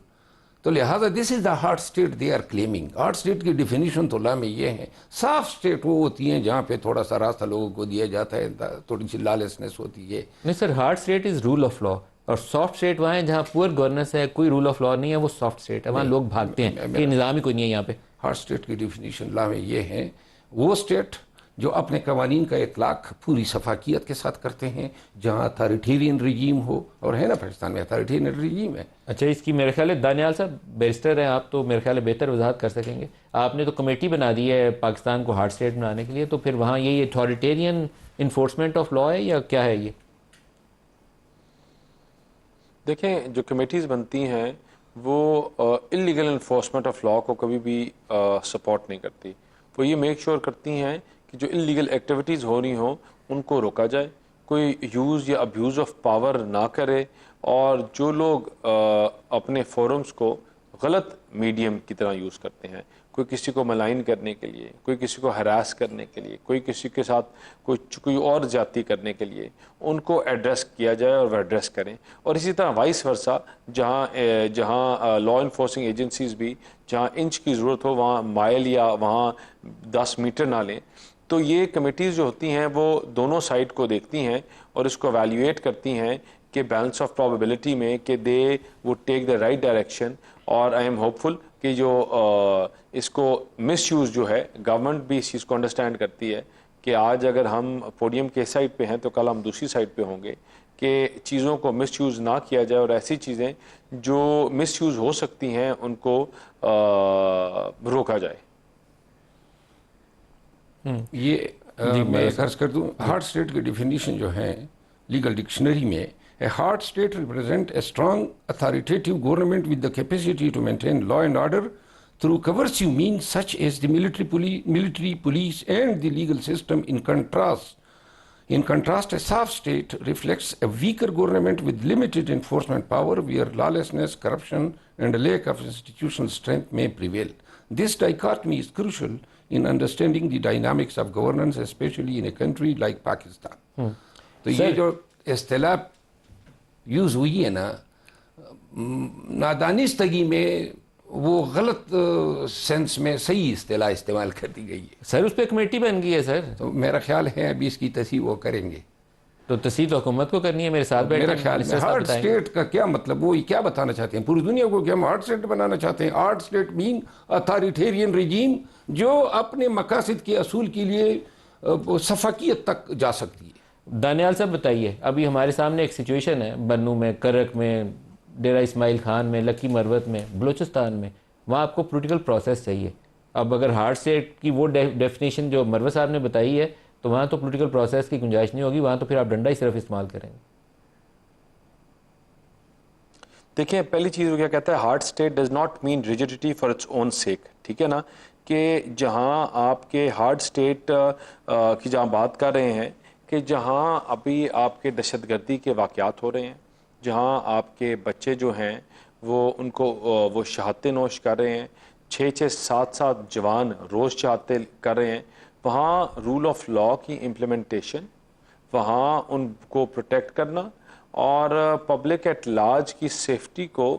تو لہٰذا this is the hard state they are claiming. Hard state کی ڈیفینیشن تو لا میں یہ ہے, صاف اسٹیٹ وہ ہوتی ہیں جہاں پہ تھوڑا سا راستہ لوگوں کو دیا جاتا ہے, تھوڑی سی لالیسنس ہوتی ہے. نہیں sir, hard state is rule of law, اور سافٹ اسٹیٹ وہاں ہے جہاں پور گورننس ہے, کوئی رول آف لا نہیں ہے, وہ سافٹ اسٹیٹ ہے, وہاں لوگ بھاگتے ہیں کہ نظام ہی کوئی نہیں ہے یہاں پہ. ہارٹ اسٹیٹ کی ڈیفینیشن لا میں یہ ہے, وہ اسٹیٹ جو اپنے قوانین کا اطلاق پوری شفافیت کے ساتھ کرتے ہیں, جہاں اتھارٹیرین رجیم ہو, اور ہے نا پاکستان میں اتھارٹیرین رجیم ہے. اچھا, اس کی میرے خیال ہے دانیال صاحب بیرسٹر ہیں آپ, تو میرے خیال ہے بہتر وضاحت کر سکیں گے. آپ نے تو کمیٹی بنا دی ہے پاکستان کو ہارڈ اسٹیٹ بنانے کے لیے, تو پھر وہاں یہ اتھارٹیرین انفورسمنٹ آف لا ہے یا کیا ہے یہ؟ دیکھیں, جو کمیٹیز بنتی ہیں وہ انلیگل انفورسمنٹ آف لا کو کبھی بھی سپورٹ نہیں کرتی. وہ یہ میک شور کرتی ہیں کہ جو انلیگل ایکٹیویٹیز ہو رہی ہوں ان کو روکا جائے, کوئی یوز یا ابیوز آف پاور نہ کرے, اور جو لوگ اپنے فورمز کو غلط میڈیم کی طرح یوز کرتے ہیں, کوئی کسی کو ملائن کرنے کے لیے, کوئی کسی کو ہراس کرنے کے لیے, کوئی کسی کے ساتھ کوئی اور زیادتی کرنے کے لیے, ان کو ایڈریس کیا جائے اور وہ ایڈریس کریں. اور اسی طرح وائس ورسا, جہاں لا انفورسنگ ایجنسیز بھی جہاں انچ کی ضرورت ہو وہاں مائل یا وہاں 10 میٹر نہ لیں. تو یہ کمیٹیز جو ہوتی ہیں وہ دونوں سائڈ کو دیکھتی ہیں اور اس کو ایویلیویٹ کرتی ہیں کہ بیلنس آف پرابیبلٹی میں کہ they would take the right direction. اور آئی ایم ہوپ فل کہ جو اس کو مس یوز جو ہے, گورنمنٹ بھی اس چیز کو انڈرسٹینڈ کرتی ہے کہ آج اگر ہم پوڈیم کے سائڈ پہ ہیں تو کل ہم دوسری سائڈ پہ ہوں گے, کہ چیزوں کو مس یوز نہ کیا جائے, اور ایسی چیزیں جو مس یوز ہو سکتی ہیں ان کو روکا جائے. یہ میں عرض کر دوں, ہارڈ اسٹیٹ کی ڈیفینیشن جو ہے لیگل ڈکشنری میں, a hard state represent a strong authoritative government with the capacity to maintain law and order through coercive means such as the military police and the legal system. In contrast, a soft state reflects a weaker government with limited enforcement power where lawlessness, corruption and a lack of institutional strength may prevail. This dichotomy is crucial in understanding the dynamics of governance, especially in a country like Pakistan. تو یہ جو اصطلاح یوز ہوئی ہے نا, نادانستگی میں وہ غلط سینس میں صحیح اصطلاح استعمال کر دی گئی ہے. سر اس پہ کمیٹی بن گئی ہے سر, تو میرا خیال ہے ابھی اس کی تصحیح وہ کریں گے. تو تصدیق حکومت کو کرنی ہے. میرے ساتھ بیٹھے میرا خیال میں ہارڈ اسٹیٹ کا کیا مطلب, وہ کیا بتانا چاہتے ہیں پوری دنیا کو کہ ہم ہارڈ اسٹیٹ بنانا چاہتے ہیں؟ ہارڈ اسٹیٹ مین اتھارٹیرین رجیم جو اپنے مقاصد کے اصول کے لیے سفاکیت تک جا سکتی ہے. دانیال صاحب بتائیے, ابھی ہمارے سامنے ایک سچویشن ہے بنو میں, کرک میں, ڈیرہ اسماعیل خان میں, لکی مروت میں, بلوچستان میں, وہاں آپ کو پولیٹیکل پروسیس چاہیے. اب اگر ہارڈ اسٹیٹ کی وہ ڈیفینیشن جو مروت صاحب نے بتائی ہے تو وہاں تو پولیٹیکل پروسیس کی گنجائش نہیں ہوگی, وہاں تو پھر آپ ڈنڈا ہی صرف استعمال کریں گے. دیکھیں پہلی چیز وہ کیا کہتا ہے, hard state does not mean rigidity for its own sake, ٹھیک ہے نا, کہ جہاں آپ کے ہارڈ اسٹیٹ کی جہاں بات کر رہے ہیں کہ جہاں ابھی آپ کے دہشت گردی کے واقعات ہو رہے ہیں, جہاں آپ کے بچے جو ہیں وہ ان کو وہ شہادتیں نوش کر رہے ہیں, 6-7 جوان روز شہادتیں کر رہے ہیں, وہاں رول آف لا کی امپلیمنٹیشن, وہاں ان کو پروٹیکٹ کرنا اور پبلک ایٹ لارج کی سیفٹی کو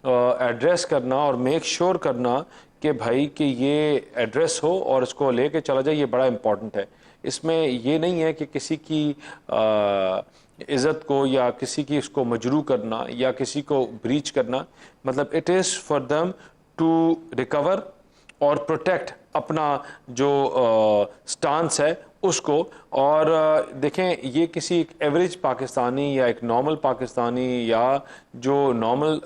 ایڈریس کرنا اور میک شور کرنا کہ بھائی کہ یہ ایڈریس ہو اور اس کو لے کے چلا جائے, یہ بڑا امپورٹنٹ ہے. اس میں یہ نہیں ہے کہ کسی کی عزت کو یا کسی کی اس کو مجروح کرنا یا کسی کو بریچ کرنا, مطلب it is for them to recover اور پروٹیکٹ اپنا جو سٹانس ہے اس کو. اور دیکھیں یہ کسی ایک ایوریج پاکستانی یا ایک نارمل پاکستانی یا جو نارمل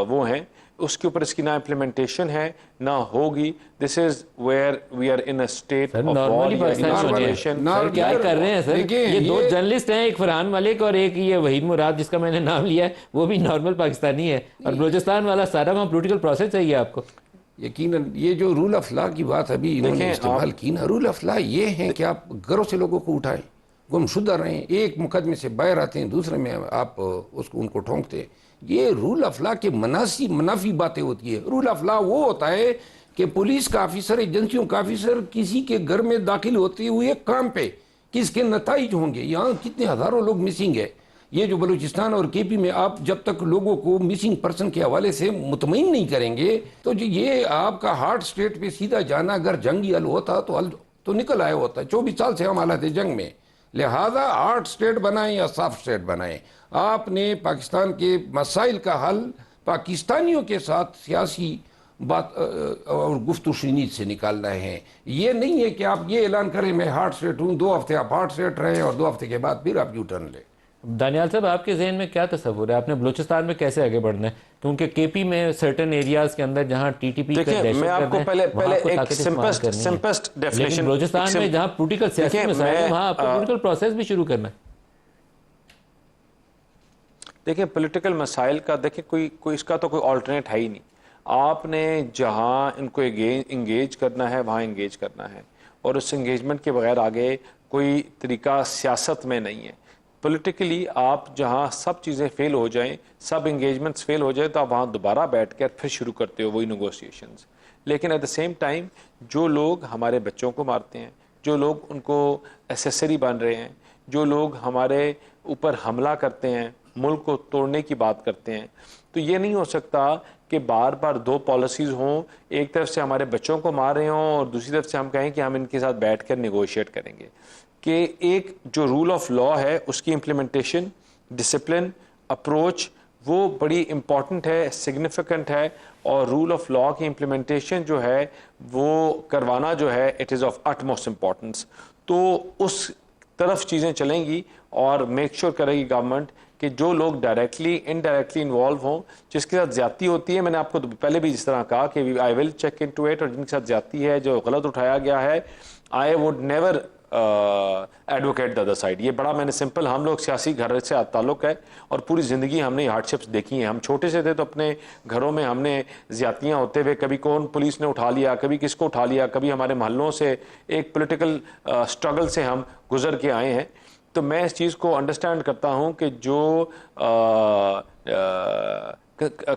وہ ہیں اس کے اوپر اس کی نہ امپلیمنٹیشن ہے نہ ہوگی. This is where we are in a state of sir کیا کر رہے ہیں سر, یہ دو جرنلسٹ ہیں, ایک فرحان ملک اور ایک یہ وحید مراد جس کا میں نے نام لیا ہے, وہ بھی نارمل پاکستانی ہے, اور بلوچستان والا سارا وہاں پولیٹیکل پروسیس چاہیے آپ کو. یقیناً یہ جو رول آف لا کی بات ابھی انہوں نے استعمال کی نا, رول آف لا یہ ہے کہ آپ گھروں سے لوگوں کو اٹھائیں, گم شدہ رہیں, ایک مقدمے سے باہر آتے ہیں دوسرے میں آپ اس کو ان کو ٹھونکتے ہیں. یہ رول آف لا کے منافی باتیں ہوتی ہے. رول آف لا وہ ہوتا ہے کہ پولیس کا آفیسر, ایجنسیوں کا آفیسر کسی کے گھر میں داخل ہوتے ہوئے کام پہ کس کے نتائج ہوں گے. یہاں کتنے ہزاروں لوگ مسنگ ہے. یہ جو بلوچستان اور کے پی میں آپ جب تک لوگوں کو مسنگ پرسن کے حوالے سے مطمئن نہیں کریں گے تو جو یہ آپ کا ہارڈ اسٹیٹ پہ سیدھا جانا, اگر جنگی حل ہوتا تو نکل آیا ہوتا ہے. 24 سال سے ہم حالات جنگ میں, لہذا ہارڈ اسٹیٹ بنائیں یا سافٹ اسٹیٹ بنائیں, آپ نے پاکستان کے مسائل کا حل پاکستانیوں کے ساتھ سیاسی بات اور گفت و شنید سے نکالنا ہے. یہ نہیں ہے کہ آپ یہ اعلان کریں میں ہارڈ اسٹیٹ ہوں, 2 ہفتے آپ ہارڈ اسٹیٹ رہیں اور 2 ہفتے کے بعد پھر آپ یو ٹرن لیں. دانیال صاحب آپ کے ذہن میں کیا تصور ہے, آپ نے بلوچستان میں کیسے آگے بڑھنا ہے, کیونکہ کے پی میں سرٹن ایریاز کے اندر جہاں ٹی ٹی پی کا دہشت میں آپ کو پہلے ایک سمپسٹ ڈیفینیشن, لیکن بلوچستان میں جہاں پولیٹیکل سیاسی مسائل ہیں وہاں آپ کو پولیٹیکل پروسیس بھی شروع کرنا ہے. دیکھیں پولیٹیکل مسائل کا دیکھیں کوئی اس کا تو کوئی آلٹرنیٹ ہے ہی نہیں. آپ نے جہاں ان کو انگیج کرنا ہے وہاں انگیج کرنا ہے, اور اس انگیجمنٹ کے بغیر آگے کوئی طریقہ سیاست میں نہیں ہے. پولیٹیکلی آپ جہاں سب چیزیں فیل ہو جائیں, سب انگیجمنٹس فیل ہو جائیں, تو آپ وہاں دوبارہ بیٹھ کر پھر شروع کرتے ہو وہی نیگوسیشنز. لیکن ایٹ دا سیم ٹائم جو لوگ ہمارے بچوں کو مارتے ہیں, جو لوگ ان کو ایسیسری بن رہے ہیں, جو لوگ ہمارے اوپر حملہ کرتے ہیں, ملک کو توڑنے کی بات کرتے ہیں, تو یہ نہیں ہو سکتا کہ بار بار 2 پالیسیز ہوں, ایک طرف سے ہمارے بچوں کو مار رہے ہوں اور دوسری طرف سے ہم کہیں کہ ہم ان کے ساتھ بیٹھ کر نیگوشیٹ کریں گے. کہ ایک جو رول آف لا ہے اس کی امپلیمنٹیشن, ڈسپلن, اپروچ وہ بڑی امپورٹنٹ ہے, سگنیفیکنٹ ہے, اور رول آف لا کی امپلیمنٹیشن جو ہے وہ کروانا جو ہے it is of it most importance. تو اس طرف چیزیں چلیں گی اور میک شور کرے گی گورنمنٹ کہ جو لوگ ڈائریکٹلی انڈائریکٹلی انوالو ہوں, جس کے ساتھ زیادتی ہوتی ہے, میں نے آپ کو پہلے بھی جس طرح کہا کہ I will check into it, اور جن کے ساتھ زیادتی ہے جو غلط اٹھایا گیا ہے, I would never advocate the other side. یہ بڑا میں نے سمپل, ہم لوگ سیاسی گھر سے تعلق ہے اور پوری زندگی ہم نے ہارڈ شپس دیکھی ہیں. ہم چھوٹے سے تھے تو اپنے گھروں میں ہم نے زیادتیاں ہوتے ہوئے کبھی کون پولیس نے اٹھا لیا, کبھی کس کو اٹھا لیا, کبھی ہمارے محلوں سے ایک پولیٹیکل اسٹرگل سے ہم گزر کے آئے ہیں. تو میں اس چیز کو انڈرسٹینڈ کرتا ہوں کہ جو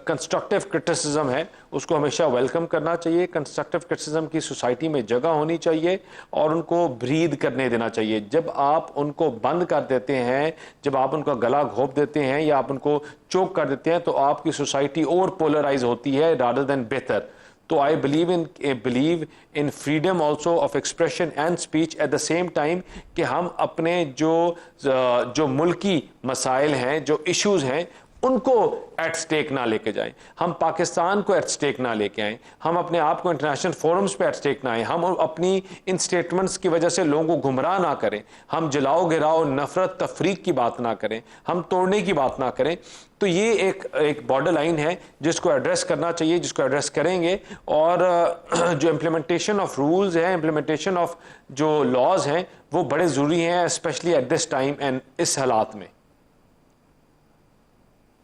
کنسٹرکٹیو کرٹیسزم ہے اس کو ہمیشہ ویلکم کرنا چاہیے. کنسٹرکٹیو کرٹیسزم کی سوسائٹی میں جگہ ہونی چاہیے اور ان کو برید کرنے دینا چاہیے. جب آپ ان کو بند کر دیتے ہیں, جب آپ ان کا گلا گھونپ دیتے ہیں یا آپ ان کو چوک کر دیتے ہیں, تو آپ کی سوسائٹی اور پولرائز ہوتی ہے رادر دین بہتر. تو I believe in freedom also of expression and speech at the same time کہ ہم اپنے جو ملکی مسائل ہیں, جو ایشوز ہیں, ان کو ایٹ سٹیک نہ لے کے جائیں. ہم پاکستان کو ایٹ سٹیک نہ لے کے آئیں, ہم اپنے آپ کو انٹرنیشنل فورمز پہ ایٹ سٹیک نہ آئیں, ہم اپنی ان سٹیٹمنٹس کی وجہ سے لوگوں کو گمراہ نہ کریں, ہم جلاؤ گراؤ نفرت تفریق کی بات نہ کریں, ہم توڑنے کی بات نہ کریں. تو یہ ایک بارڈر لائن ہے جس کو ایڈریس کرنا چاہیے, جس کو ایڈریس کریں گے. اور جو امپلیمنٹیشن آف رولز ہیں, امپلیمنٹیشن آف جو لاز ہیں, وہ بڑے ضروری ہیں, especially at this time and اس حالات میں.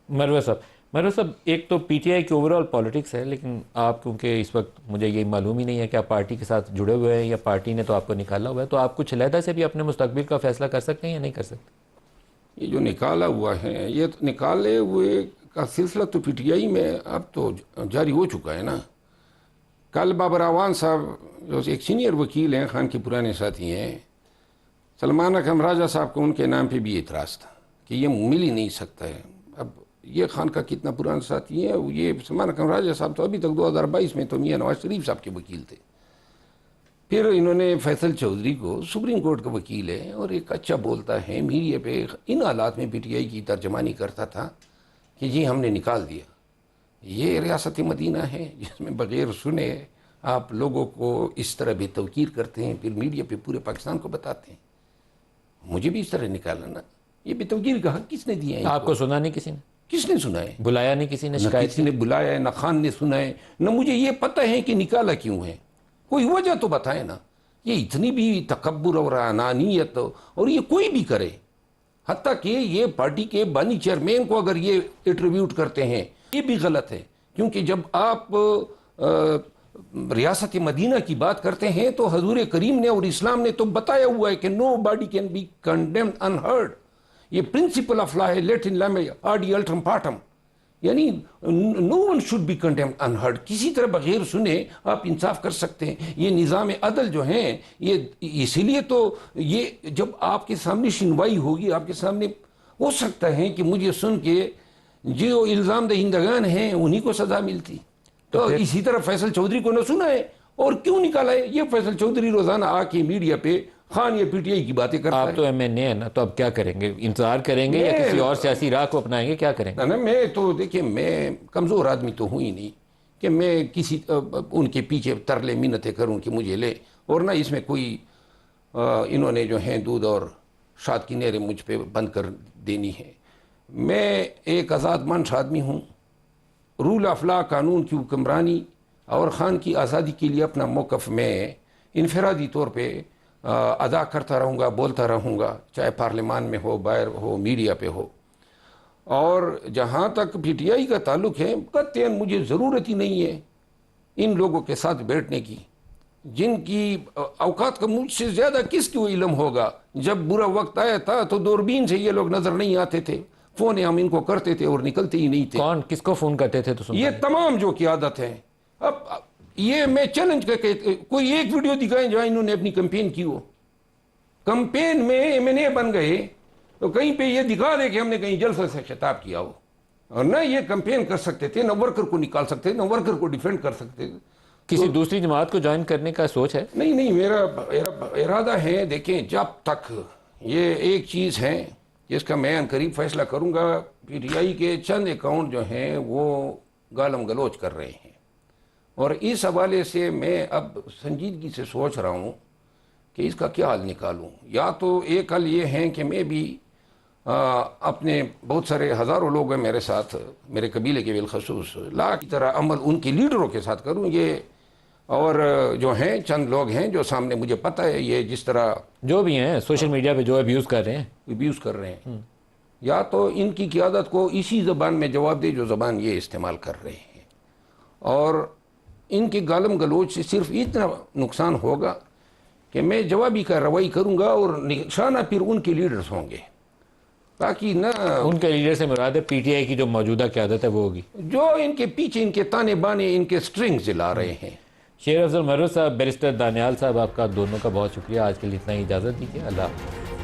مروہ صاحب ایک تو پی ٹی آئی کی اوورآل پالیٹکس ہے, لیکن آپ کیونکہ اس وقت مجھے یہ معلوم ہی نہیں ہے کہ آپ پارٹی کے ساتھ جڑے ہوئے ہیں یا پارٹی نے تو آپ کو نکالا ہوا ہے, تو آپ کچھ علیحدہ سے بھی اپنے مستقبل کا فیصلہ کر سکتے ہیں یا نہیں کر سکتے؟ یہ جو نکالا ہوا ہے, یہ نکالے ہوئے کا سلسلہ تو پی ٹی آئی میں اب تو جاری ہو چکا ہے نا. کل بابر اعوان صاحب جو ایک سینئر وکیل ہیں, خان کے پرانے ساتھی ہیں, سلمان اکرم راجہ صاحب کو ان کے نام پہ بھی اعتراض تھا کہ یہ مل ہی نہیں سکتا ہے. اب یہ خان کا کتنا پرانا ساتھی ہے, یہ سلمان اکرم راجہ صاحب تو ابھی تک 2022 میں تو میاں نواز شریف صاحب کے وکیل تھے. پھر انہوں نے فیصل چودھری کو سپریم کورٹ کا وکیل ہے اور ایک اچھا بولتا ہے, میڈیا پہ ان حالات میں پی ٹی آئی کی ترجمانی کرتا تھا کہ جی ہم نے نکال دیا. یہ ریاست مدینہ ہے جس میں بغیر سنے آپ لوگوں کو اس طرح بے توقیر کرتے ہیں, پھر میڈیا پہ پورے پاکستان کو بتاتے ہیں. مجھے بھی اس طرح نکالا نا, یہ بے توقیر کا حق کس نے دیا ہے؟ آپ کو سنا نہیں کسی نے؟ کس نے سنا ہے؟ بلایا نہیں کسی نے؟ نہ شکایت کسی نے بلایا ہے, نہ خان نے سنا ہے, نہ مجھے یہ پتہ ہے کہ نکالا کیوں ہے. کوئی وجہ تو بتائے نا. یہ اتنی بھی تکبر اور انانیت, اور یہ کوئی بھی کرے, حتیٰ کہ یہ پارٹی کے بانی چیئرمین کو اگر یہ ایٹریبیوٹ کرتے ہیں, یہ بھی غلط ہے. کیونکہ جب آپ ریاست مدینہ کی بات کرتے ہیں تو حضور کریم نے اور اسلام نے تو بتایا ہوا ہے کہ nobody can be condemned unheard. یہ پرنسپل آف لا ہے, لیٹن لینگویج آڈی الٹرم پارٹم, یعنی no one should be condemned unheard. کسی طرح بغیر سنے آپ انصاف کر سکتے ہیں. یہ نظام عدل جو ہیں, یہ اسی لیے تو یہ جب آپ کے سامنے سنوائی ہوگی, آپ کے سامنے ہو سکتا ہے کہ مجھے سن کے جو الزام دہندگان ہیں انہی کو سزا ملتی. تو اسی طرح فیصل چودھری کو نہ سنا ہے اور کیوں نکالا ہے؟ یہ فیصل چودھری روزانہ آ کے میڈیا پہ خان یا پی ٹی آئی کی باتیں کرتا ہے. آپ تو ایم این اے ہیں نا, تو اب کیا کریں گے؟ انتظار کریں گے یا کسی اور سیاسی راہ کو اپنائیں گے؟ کیا کریں گے؟ نا میں تو دیکھیں, میں کمزور آدمی تو ہوں ہی نہیں کہ میں کسی ان کے پیچھے ترلے منتیں کروں کہ مجھے لے, اور نہ اس میں کوئی انہوں نے جو ہیں دودھ اور شاد کی نہریں مجھ پہ بند کر دینی ہے. میں ایک آزاد منش آدمی ہوں. رول آف لا, قانون کی حکمرانی اور خان کی آزادی کے لیے اپنا موقف میں انفرادی طور پہ ادا کرتا رہوں گا, بولتا رہوں گا, چاہے پارلیمان میں ہو, باہر ہو, میڈیا پہ ہو. اور جہاں تک پی ٹی آئی کا تعلق ہے, قطعاً مجھے ضرورت ہی نہیں ہے ان لوگوں کے ساتھ بیٹھنے کی جن کی اوقات کا مجھ سے زیادہ کس کو علم ہوگا. جب برا وقت آیا تھا تو دوربین سے یہ لوگ نظر نہیں آتے تھے, فون ہم ان کو کرتے تھے اور نکلتے ہی نہیں تھے. کون کس کو فون کرتے تھے؟ تو یہ تمام جو قیادت ہے. اب یہ میں چیلنج کر کے کوئی ایک ویڈیو دکھائیں جہاں انہوں نے اپنی کمپین کی ہو. کمپین میں ایم این اے بن گئے تو کہیں پہ یہ دکھا دے کہ ہم نے کہیں جلسے سے خطاب کیا ہو, اور نہ یہ کمپین کر سکتے تھے, نہ ورکر کو نکال سکتے, نہ ورکر کو ڈیفینڈ کر سکتے. کسی دوسری جماعت کو جوائن کرنے کا سوچ ہے؟ نہیں, میرا ارادہ ہے. دیکھیں, جب تک یہ ایک چیز ہے جس کا میں قریب فیصلہ کروں گا, پی ٹی آئی کے چند اکاؤنٹ جو ہیں وہ گالم گلوچ کر رہے ہیں, اور اس حوالے سے میں اب سنجیدگی سے سوچ رہا ہوں کہ اس کا کیا حل نکالوں. یا تو ایک حل یہ ہے کہ میں بھی اپنے بہت سارے ہزاروں لوگ ہیں میرے ساتھ, میرے قبیلے کے بالخصوص, لا کی طرح عمل ان کے لیڈروں کے ساتھ کروں. یہ اور جو ہیں چند لوگ ہیں جو سامنے مجھے پتہ ہے یہ جس طرح جو بھی ہیں سوشل میڈیا پہ جو ابیوز کر رہے ہیں, یا تو ان کی قیادت کو اسی زبان میں جواب دے جو زبان یہ استعمال کر رہے ہیں, اور ان کے گالم گلوچ سے صرف اتنا نقصان ہوگا کہ میں جوابی کارروائی کروں گا اور نشانہ پھر ان کے لیڈرز ہوں گے, تاکہ نہ ان کے لیڈر سے مراد ہے پی ٹی آئی کی جو موجودہ قیادت ہے وہ ہوگی, جو ان کے پیچھے ان کے تانے بانے ان کے سٹرنگز جلا رہے ہیں. شیر افضل مروہ صاحب, بیرسٹر دانیال صاحب, آپ کا دونوں کا بہت شکریہ. آج کے لیے اتنا ہی اجازت دیجیے. اللہ حافظ.